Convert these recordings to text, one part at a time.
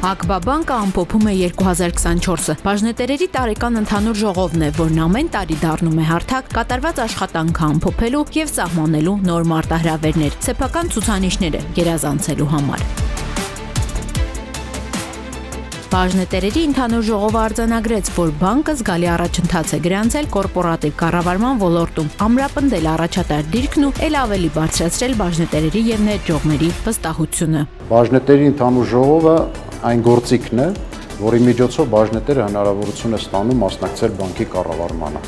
ԱԿԲԱ բանկը ամփոփում է 2024-ը։ Բաժնետերերի տարեկան ընդհանուր ժողովն է, որն ամեն տարի դառնում է հարթակ կատարված աշխատանքը ամփոփելու եւ սահմանելու նոր մարտահրավերներ, սեփական ցուցանիշները գերազանցելու համար։ Բաժնետերերի ընդհանուր ժողովը արձանագրեց, որ բանկը զգալի առաջընթաց է գրանցել կորպորատիվ կառավարման ոլորտում, ամրապնդել առաջատար դիրքն ու ել ավելի բարձրացրել բաժնետերերի եւ ներդրողների վստահությունը։ Բաժնետերի ընդհանուր ժողովը այն գործիքն է, որի միջոցով բաժնետերը հնարավորություն է ստանում մասնակցել բանկի կառավարմանը։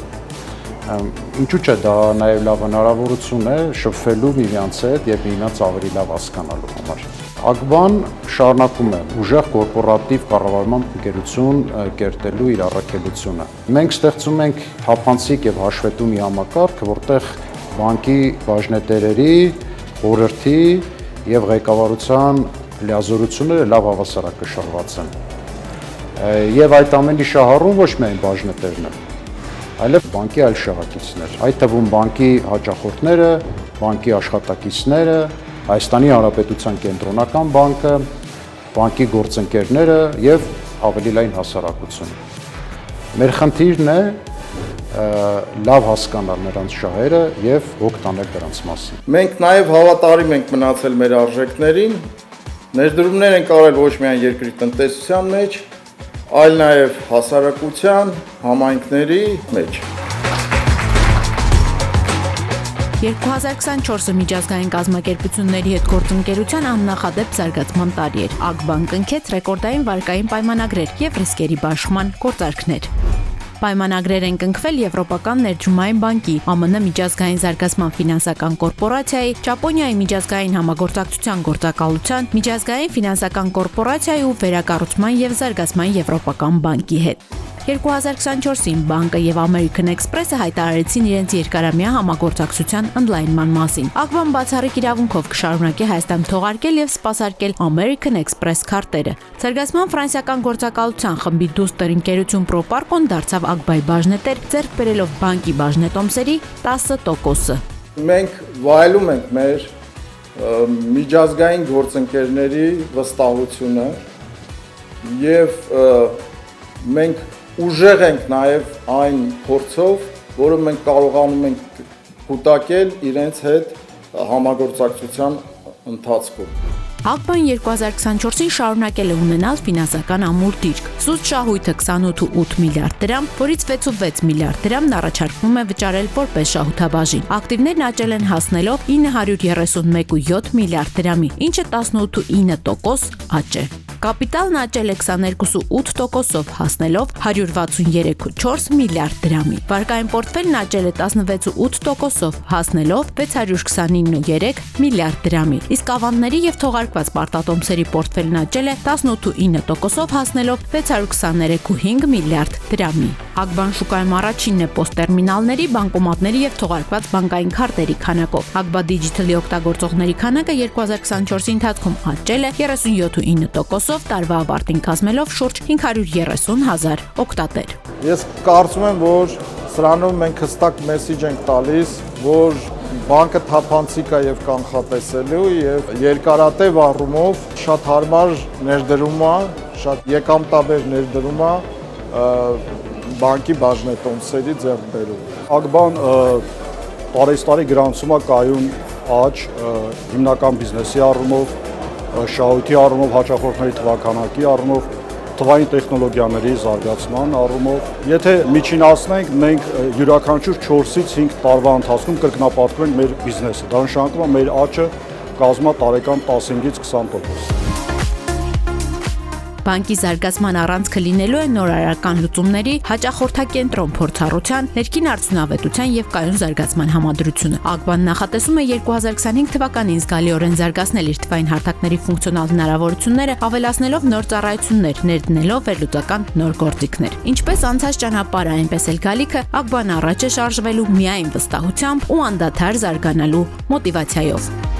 Ինչու՞ չէ, դա նաև լավ հնարավորություն է շփվելու միմյանց հետ եւ միմյանց ավելի լավ հասկանալու համար։ ԱԿԲ-ն շարունակում է ուժեղ կորպորատիվ կառավարման ընկերություն կերտելու իր առաքելությունը։ Մենք ստեղծում ենք թափանցիկ եւ հաշվետու մի համակարգ, որտեղ բանկի բաժնետերերի, խորհրդի եւ ղեկավարության լիազորությունները լավ հավասարակշռված են։ Եվ այդ ամենի շահառուն ոչ միայն բաժնետերն են, այլև բանկի այլ շահակիցներ, այդ թվում բանկի հաճախորդները, բանկի աշխատակիցները, Հայաստանի Հանրապետության կենտրոնական բանկը, բանկի գործընկերները եւ ավելի լայն հասարակությունը։ Մեր խնդիրն է լավ հասկանալ նրանց շահերը եւ հոգ տանել դրանց մասին։ Մենք նաեւ հավատարիմ ենք մնացել մեր արժեքներին, ներդրումներ ենք արել ոչ միայն երկրի տնտեսության մեջ, այլ նաեւ հասարակության, համայնքների մեջ։ 2024-ը միջազգային կազմակերպությունների հետ գործընկերության աննախադեպ զարգացման տարի էր։ ԱԿԲ-ն կնքեց ռեկորդային վարկային պայմանագրեր եւ ռիսկերի բաշխման գործարքներ։ Պայմանագրեր են կնքվել Եվրոպական ներդրումային բանկի, ԱՄՆ միջազգային զարգացման ֆինանսական կորպորացիայի, Ճապոնիայի միջազգային համագործակցության գործակալության, միջազգային ֆինանսական կորպորացիայի ու վերակառուցման եւ զարգացման եվրոպական բանկի հետ։ 2024-ին բանկը եւ American Express-ը հայտարարեցին իրենց երկարամյա համագործակցության ընդլայնման մասին։ ԱԿԲ-ն բացառիկ իրավունքով կշարունակի Հայաստան թողարկել եւ սպասարկել American Express քարտերը։ Զարգացման ֆրանսիական գործակալության խմբի դուստր ընկերություն Proparcon դարձավ ԱԿԲ-ի բաժնետեր, ձեռք բերելով բանկի բաժնետոմսերի 10%-ը։ Մենք վայելում ենք մեր միջազգային գործընկերների վստահությունը եւ մենք ուժեղ ենք նաև այն փորձով, որը մենք կարողանում ենք կուտակել իրենց հետ համագործակցության ընթացքում։ ԱԿԲ-ն 2024-ին շարունակել է ունենալ ֆինանսական ամուր դիրք։ Սուտ շահույթը 28.8 միլիարդ դրամ, որից 6.6 միլիարդ դրամն առաջարկվում է վճարել որպես շահութաբաժին։ Ակտիվներն աճել են հասնելով 931.7 միլիարդ դրամի, ինչը 18.9% աճ է։ Կապիտալն աճել է 22.8%-ով, հասնելով 163.4 միլիարդ դրամի։ Վարկային պորտֆելն աճել է 16.8%-ով, հասնելով 629.3 միլիարդ դրամի։ Իսկ ավանդների եւ թողարկված պարտատոմսերի պորտֆելն աճել է 18.9%-ով, հասնելով 623.5 միլիարդ դրամի։ ԱԿԲ-ն շուկայում առաջինն է պոստտերմինալների, բանկոմատների եւ թողարկված բանկային քարտերի քանակով։ ԱԿԲ Digital-ի օգտագործողների քանակը 2024-ի ընթացքում աճել է 37.9%-ով, տարվա ավարտին կազմելով շուրջ 530,000 օգտատեր։ Ես կարծում եմ, որ սրանով մենք հստակ մեսիջ ենք տալիս, որ բանկը թափանցիկ է եւ կանխատեսելու եւ երկարատև առումով շատ հարմար ներդրում է, շատ եկամտաբեր ներդրում է բանկի բաժնետոմսերի ձեռքբերում։ ԱԿԲ-ն տարեստարի գրանցում է կայուն աճ հիմնական բիզնեսի առումով, շահույթի առումով, հաճախորդների թվաքանակի առումով, թվային տեխնոլոգիաների զարգացման առումով։ Եթե միջինացնենք, մենք յուրաքանչյուր 4-ից 5 տարվա ընթացքում կրկնապատկվենք մեր բիզնեսը։ Դա նշանակում է մեր աճը կազմա տարեկան 15-ից 20%։ Բանկի զարգացման առանցքը լինելու է նորարարական լուծումների, հաճախորդակենտրոն փորձառության, ներքին արդյունավետության եւ կայուն զարգացման համադրությունը։ ԱԿԲ-ն նախատեսում է 2025 թվականին զգալիորեն զարգացնել իր թվային հարթակների ֆունկցիոնալ հնարավորությունները, ավելացնելով նոր ծառայություններ, ներդնելով վերլուծական նոր գործիքներ։ Ինչպես անցած ճանապարհը, այնպես էլ գալիքը ԱԿԲ-ն առաջ է շարժվելու միայն վստահությամբ ու անդադար զարգանալու մոտիվացիայով։